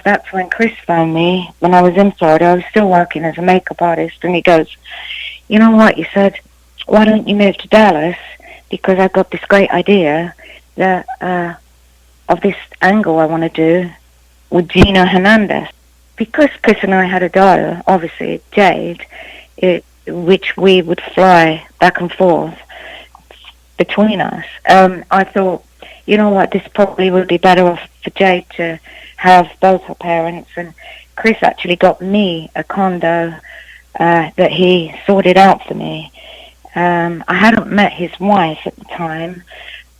that's when Chris phoned me when I was in Florida. I was still working as a makeup artist, and he goes, "You know what?" He said, "Why don't you move to Dallas? Because I've got this great idea that of this angle I want to do with Gino Hernandez." Because Chris and I had a daughter, obviously Jade, which we would fly back and forth between us. I thought, you know what, this probably would be better off for Jade to have both her parents. And Chris actually got me a condo that he sorted out for me. I hadn't met his wife at the time.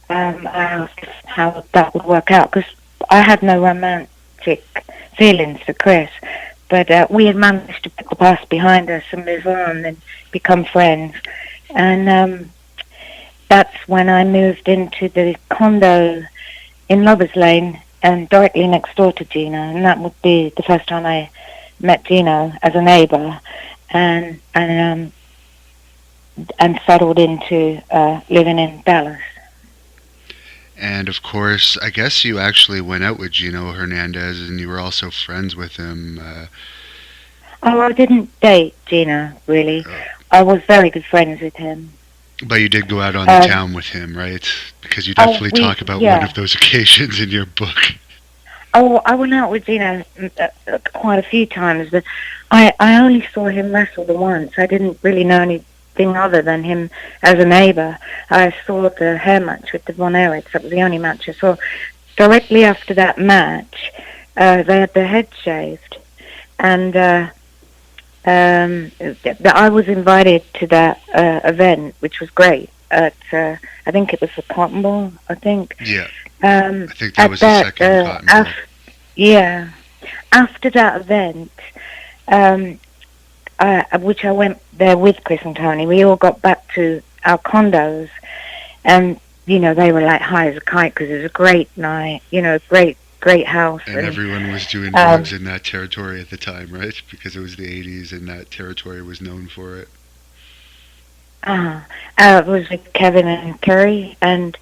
I asked how that would work out because I had no romantic feelings for Chris. But we had managed to put the past behind us and move on and become friends. And that's when I moved into the condo in Lovers Lane and directly next door to Gino. And that would be the first time I met Gino as a neighbour and settled into living in Dallas. And of course, I guess you actually went out with Gino Hernandez and you were also friends with him. Oh, I didn't date Gino, really. I was very good friends with him. But you did go out on the town with him, right? Because you definitely talk about one of those occasions in your book. Oh, I went out with Gino quite a few times, but I only saw him wrestle the once. I didn't really know anything other than him as a neighbour. I saw the hair match with the Von Erichs. That was the only match I saw. Directly after that match, they had their heads shaved. And I was invited to that event, which was great. At I think it was the Cotton Bowl. I think. Yeah. I think that was the second Cotton Bowl. Yeah. After that event, which I went there with Chris and Tony, we all got back to our condos, and they were like high as a kite because it was a great night. Great house. And everyone was doing drugs in that territory at the time, right? Because it was the 80s and that territory was known for it. It was with Kevin and Kerry, and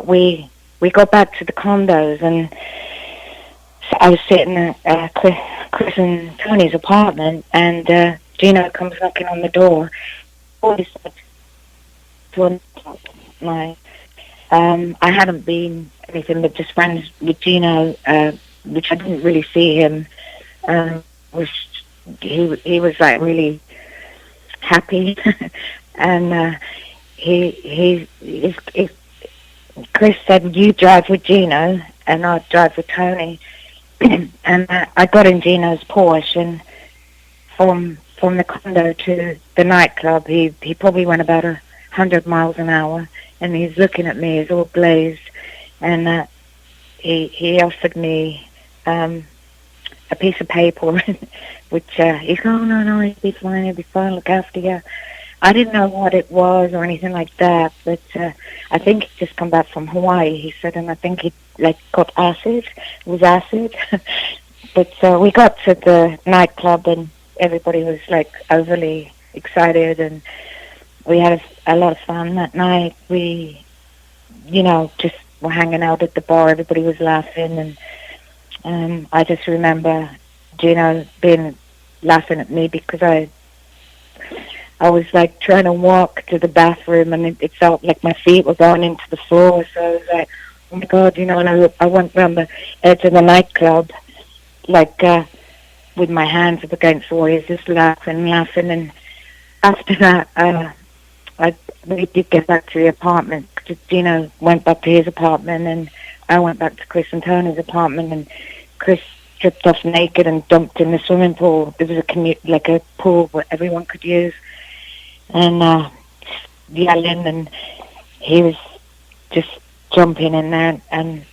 we got back to the condos, and I was sitting at Chris and Tony's apartment, and Gino comes knocking on the door. I hadn't been anything but just friends with Gino, which I didn't really see him. He was like really happy, and Chris said, "You drive with Gino, and I'll drive with Tony." And I got in Gino's Porsche, and from the condo to the nightclub, he probably went about 100 miles an hour. And he's looking at me, he's all glazed, and he offered me a piece of paper, which he's going, "Oh, no, it'll be fine, look after you." I didn't know what it was or anything like that, but I think he'd just come back from Hawaii, he said, and I think he got acid. It was acid. But we got to the nightclub, and everybody was overly excited, and we had a lot of fun that night. We, just were hanging out at the bar. Everybody was laughing, and I just remember Gino laughing at me because I was trying to walk to the bathroom, and it felt like my feet were going into the floor. So I was like, "Oh my God," and I went around the edge of the nightclub, with my hands up against the wall, just laughing, and after that, we did get back to the apartment. Gino went back to his apartment, and I went back to Chris and Tony's apartment, and Chris stripped off naked and dumped in the swimming pool. There was a pool where everyone could use, and yelling, and he was just jumping in there, and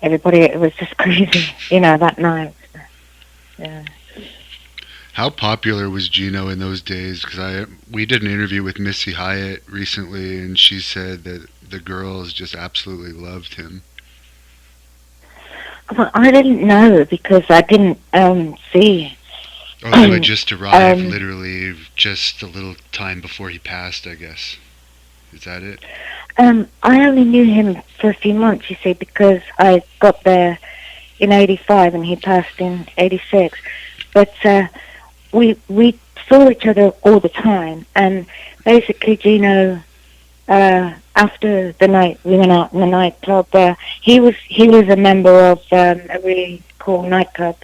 everybody, it was just crazy, that night. Yeah. How popular was Gino in those days? Because we did an interview with Missy Hyatt recently, and she said that the girls just absolutely loved him. Well, I didn't know because I didn't see. Oh, they had just arrived literally just a little time before he passed, I guess. Is that it? I only knew him for a few months, you see, because I got there in 85 and he passed in 86. But we saw each other all the time, and basically Gino, after the night we went out in the nightclub, he was a member of a really cool nightclub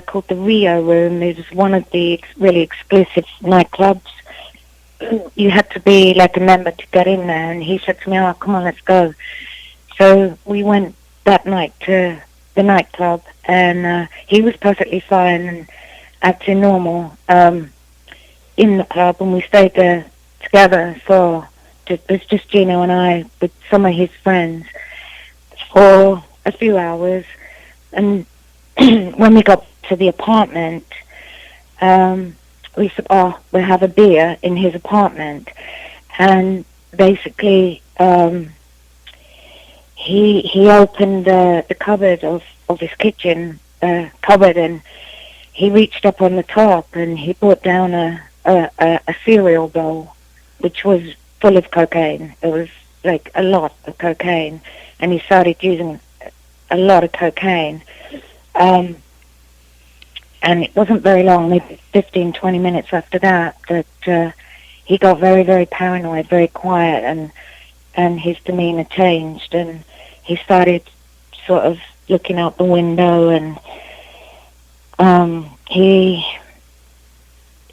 called the Rio Room. It was one of the really exclusive nightclubs. You had to be like a member to get in there, and he said to me, "Oh, come on, let's go." So we went that night to the nightclub, and he was perfectly fine and acting normal in the club, and we stayed there together for it was just Gino and I with some of his friends for a few hours. And when we got to the apartment, we said, "Oh, we'll have a beer in his apartment." And basically, he opened the cupboard of his kitchen cupboard, and he reached up on the top and he brought down a cereal bowl, which was full of cocaine. It was like a lot of cocaine, and he started using a lot of cocaine. And it wasn't very long, maybe 15, 20 minutes after that, that he got very, very paranoid, very quiet, and his demeanor changed, and he started sort of looking out the window, and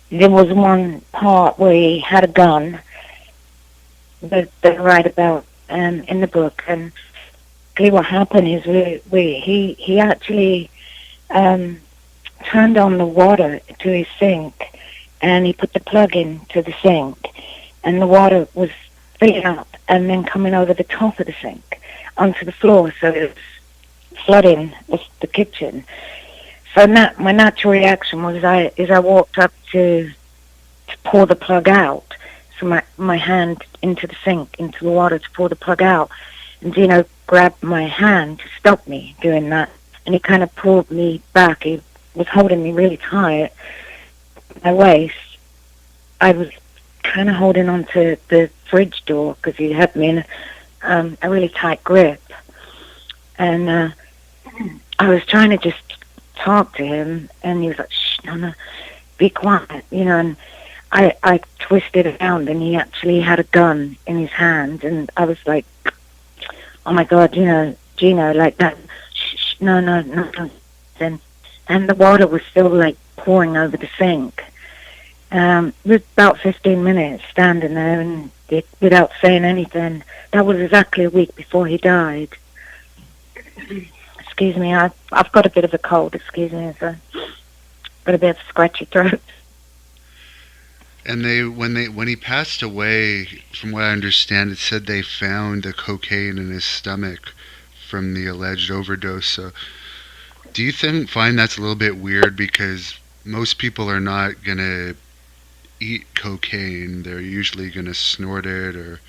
there was one part where he had a gun that they write about in the book, and what happened is he actually turned on the water to his sink, and he put the plug into the sink, and the water was filling up and then coming over the top of the sink onto the floor, so it was flooding the kitchen. So my natural reaction was I walked up to pour the plug out, so my hand into the sink, into the water to pour the plug out, and Gino grabbed my hand to stop me doing that, and he kind of pulled me back. He was holding me really tight. My waist, I was kind of holding on to the fridge door because he had me in a really tight grip, and I was trying to just talk to him, and he was like, "Shh, no, be quiet," and I twisted around, and he actually had a gun in his hand, and I was like, "Oh my God, Gino, like that, shh, no, and the water was still like pouring over the sink. It was about 15 minutes standing there, and without saying anything. That was exactly a week before he died. Excuse me, I've got a bit of a cold. Excuse me, so got a bit of a scratchy throat. And when he passed away, from what I understand, it said they found the cocaine in his stomach from the alleged overdose. So, do you find that's a little bit weird, because most people are not gonna eat cocaine? They're usually gonna snort it or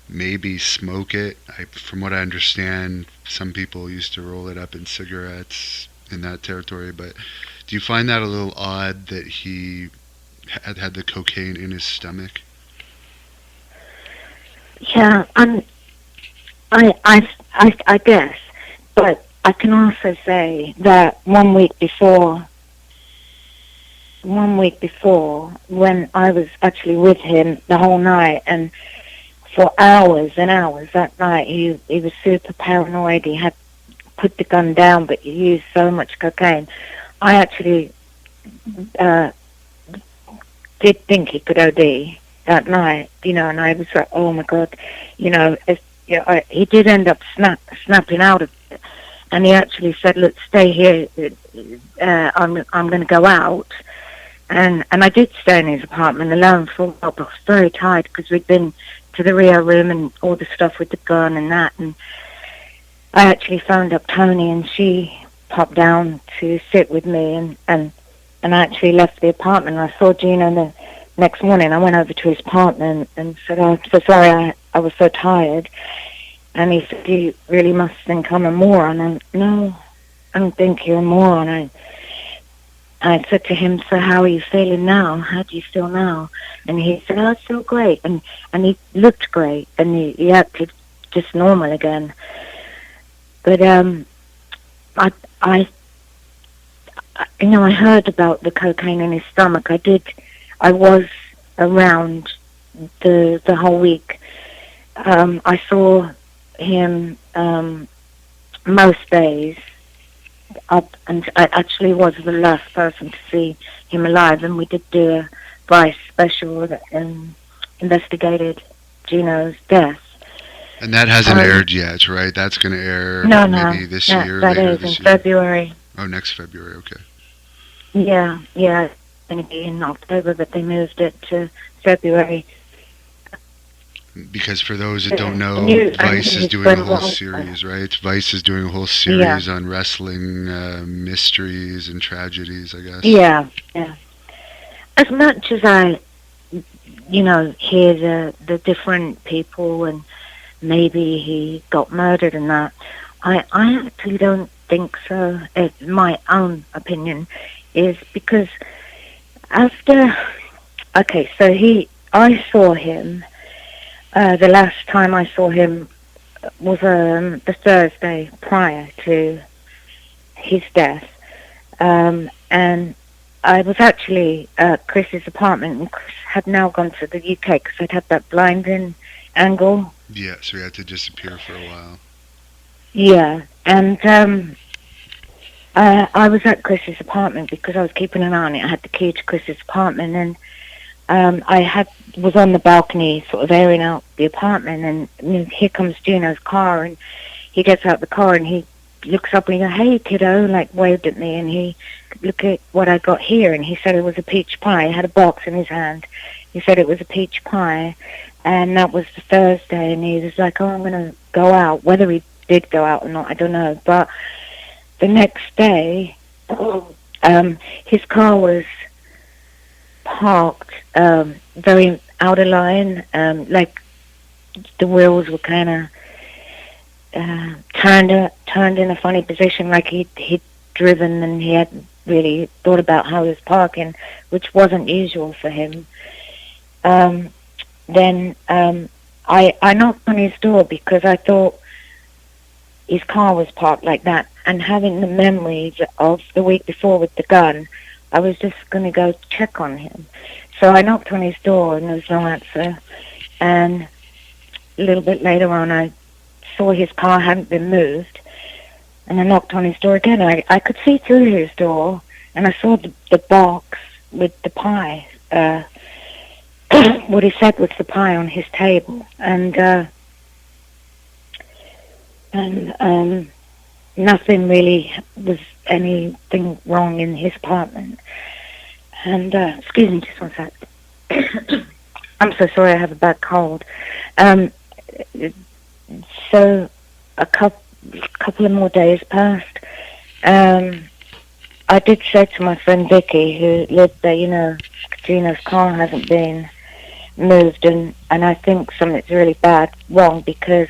maybe smoke it. From what I understand, some people used to roll it up in cigarettes in that territory. But do you find that a little odd that he had the cocaine in his stomach? Yeah, I guess, but I can also say that one week before, when I was actually with him the whole night, and for hours and hours that night, he was super paranoid. He had put the gun down, but he used so much cocaine. I actually did think he could OD that night, and I was like, oh my God, he did end up snapping out of it, and he actually said, look, stay here, I'm going to go out, and I did stay in his apartment alone for a while, but I was very tired because we'd been to the Rio Room and all the stuff with the gun and that, and I actually phoned up Tony, and she popped down to sit with me, and I actually left the apartment. I saw Gino the next morning. I went over to his apartment and said, "Oh, I'm so sorry, I was so tired." And he said, "You really must think I'm a moron." And no, I don't think you're a moron. I said to him, "So how are you feeling now? How do you feel now?" And he said, "Oh, I feel great." And he looked great, and he acted just normal again. But I, I, I heard about the cocaine in his stomach. I was around the whole week. I saw him most days up, and I actually was the last person to see him alive. And we did do a Vice special that investigated Gino's death. And that hasn't aired yet, right? That's going to air No, maybe this year, that later is this in year. February. Oh, next February. Okay. Yeah, it's going to be in October, but they moved it to February. Because for those that don't know, I knew Vice is his doing friend a whole was, series, right? Vice is doing a whole series on wrestling mysteries and tragedies, I guess. Yeah. As much as I, hear the different people and maybe he got murdered and that, I actually don't think so. It's my own opinion, is because after, okay, so I saw him, the last time I saw him was the Thursday prior to his death, and I was actually at Chris's apartment, and Chris had now gone to the UK because I'd had that blinding angle. Yeah, so he had to disappear for a while. Yeah, and I was at Chris's apartment because I was keeping an eye on it. I had the key to Chris's apartment, and was on the balcony sort of airing out the apartment, and here comes Gino's car, and he gets out the car and he looks up and he goes, "Hey kiddo," like waved at me, and he, "Look at what I got here," and he said it was a peach pie. He had a box in his hand. He said it was a peach pie, and that was the Thursday, and he was like, "Oh, I'm going to go out." Whether he did go out or not, I don't know, but the next day, his car was parked very out of line, like the wheels were kind of turned in a funny position, like he'd driven and he hadn't really thought about how he was parking, which wasn't usual for him. Then I knocked on his door because I thought his car was parked like that, and having the memories of the week before with the gun, I was just going to go check on him. So I knocked on his door and there was no answer, and a little bit later on I saw his car hadn't been moved, and I knocked on his door again. I could see through his door, and I saw the box with the pie, what he said was the pie on his table, and nothing really was anything wrong in his apartment. And excuse me just one sec. I'm so sorry, I have a bad cold. So a couple of more days passed. I did say to my friend Vicky, who lived there, Gino's car hasn't been moved, and I think something's really wrong, because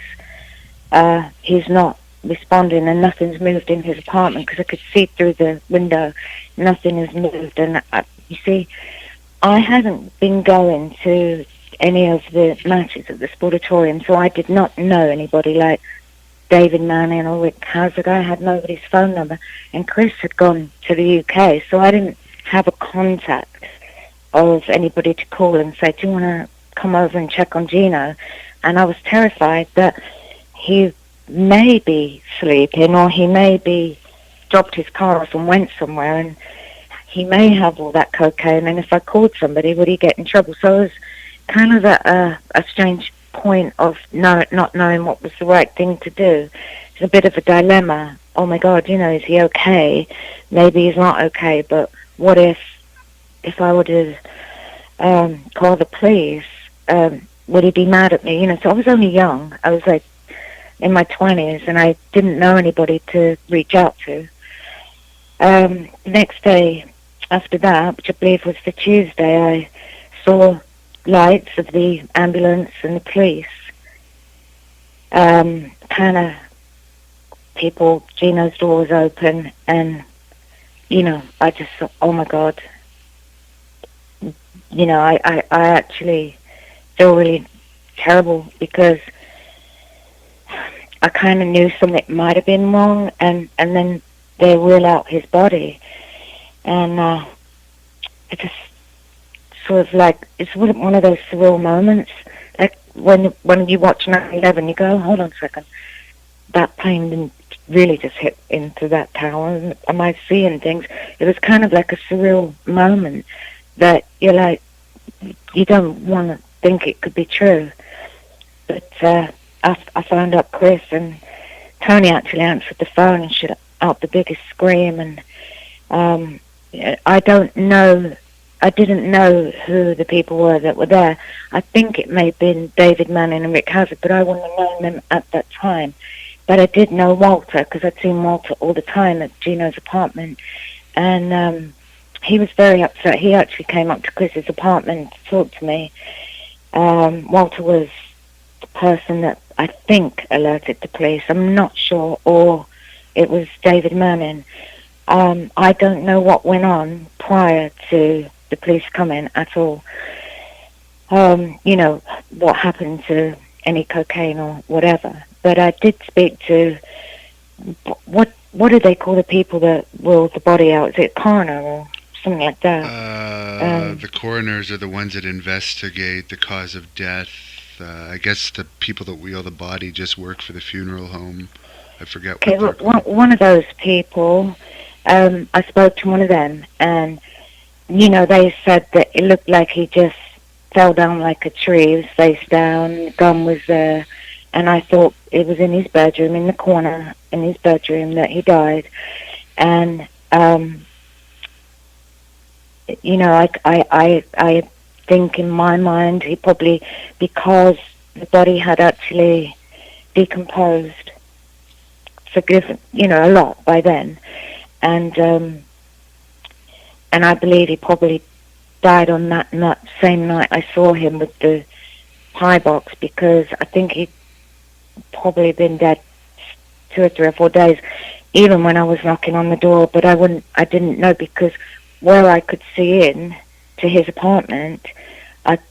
he's not responding and nothing's moved in his apartment, because I could see through the window. Nothing has moved, and you see, I hadn't been going to any of the matches at the Sportatorium, so I did not know anybody like David Manning or Rick Hazard. I had nobody's phone number, and Chris had gone to the UK, so I didn't have a contact of anybody to call and say, "Do you want to come over and check on Gino?" And I was terrified that he may be sleeping, or he may be dropped his car off and went somewhere, and he may have all that cocaine, and if I called somebody, would he get in trouble? So I was kind of at a strange point of not knowing what was the right thing to do. It's a bit of a dilemma. Oh my God, is he okay? Maybe he's not okay, but what if I were to call the police, would he be mad at me? So I was only young. I was like in my 20s, and I didn't know anybody to reach out to. Next day after that, which I believe was the Tuesday, I saw lights of the ambulance and the police. Kind of people, Gino's door was open, and, I just thought, oh my God. I actually feel really terrible, because I kind of knew something might have been wrong, and then they rule out his body. And it just sort of like, it's one of those surreal moments. Like when you watch 9/11, you go, hold on a second, that plane didn't really just hit into that tower. Am I seeing things? It was kind of like a surreal moment that you're like, you don't want to think it could be true. But I phoned up Chris, and Tony actually answered the phone and shut out the biggest scream. And I don't know, I didn't know who the people were that were there. I think it may have been David Manning and Rick Hazard, but I wouldn't have known them at that time. But I did know Walter, because I'd seen Walter all the time at Gino's apartment. And he was very upset. He actually came up to Chris's apartment to talk to me. Walter was the person that I think alerted the police. I'm not sure, or it was David Manning. I don't know what went on prior to the police coming at all. You know, what happened to any cocaine or whatever. But I did speak to, what do they call the people that rule the body out? Is it coroner or something like that? The coroners are the ones that investigate the cause of death. I guess the people that wheel the body just work for the funeral home. I forget what they're called. One of those people, I spoke to one of them, and, you know, they said that it looked like he just fell down like a tree. He was face down, the gun was there, and I thought it was in his bedroom, in the corner, in his bedroom, that he died. And, you know, I think in my mind he probably, because the body had actually decomposed, forgiven, you know, a lot by then, and I believe he probably died on that same night I saw him with the pie box, because I think he'd probably been dead 2 or 3 or 4 days, even when I was knocking on the door. But I didn't know, because where I could see in to his apartment,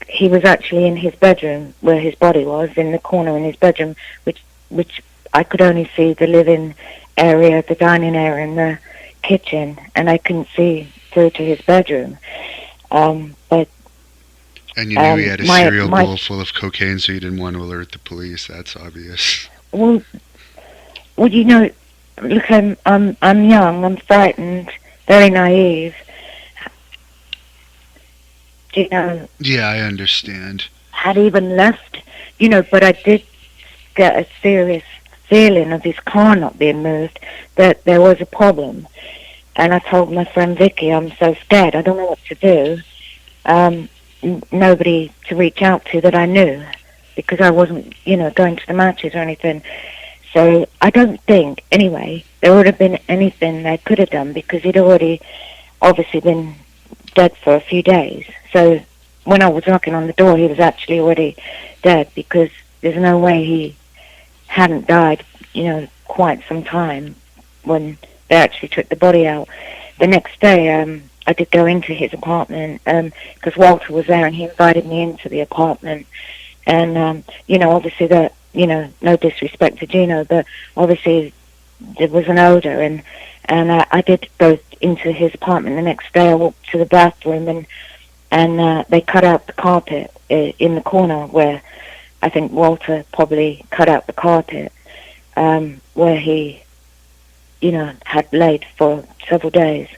he was actually in his bedroom, where his body was, in the corner in his bedroom, which I could only see the living area, the dining area, and the kitchen, and I couldn't see through to his bedroom. But and you knew he had a cereal bowl full of cocaine, so you didn't want to alert the police. That's obvious. Well, you know, look, I'm young, I'm frightened, very naive. You know. Yeah, I understand. Had even left, you know, but I did get a serious feeling of his car not being moved, that there was a problem. And I told my friend Vicky, I'm so scared, I don't know what to do. Nobody to reach out to that I knew, because I wasn't, you know, going to the matches or anything. So I don't think, anyway, there would have been anything they could have done, because he'd already obviously been dead for a few days. So when I was knocking on the door, he was actually already dead, because there's no way he hadn't died, you know, quite some time when they actually took the body out. The next day, I did go into his apartment, because Walter was there, and he invited me into the apartment. And, you know, obviously that, you know, no disrespect to Gino, but obviously there was an odor, and I did go into his apartment the next day. I walked to the bathroom, and they cut out the carpet in the corner where I think Walter probably cut out the carpet, where he, you know, had laid for several days.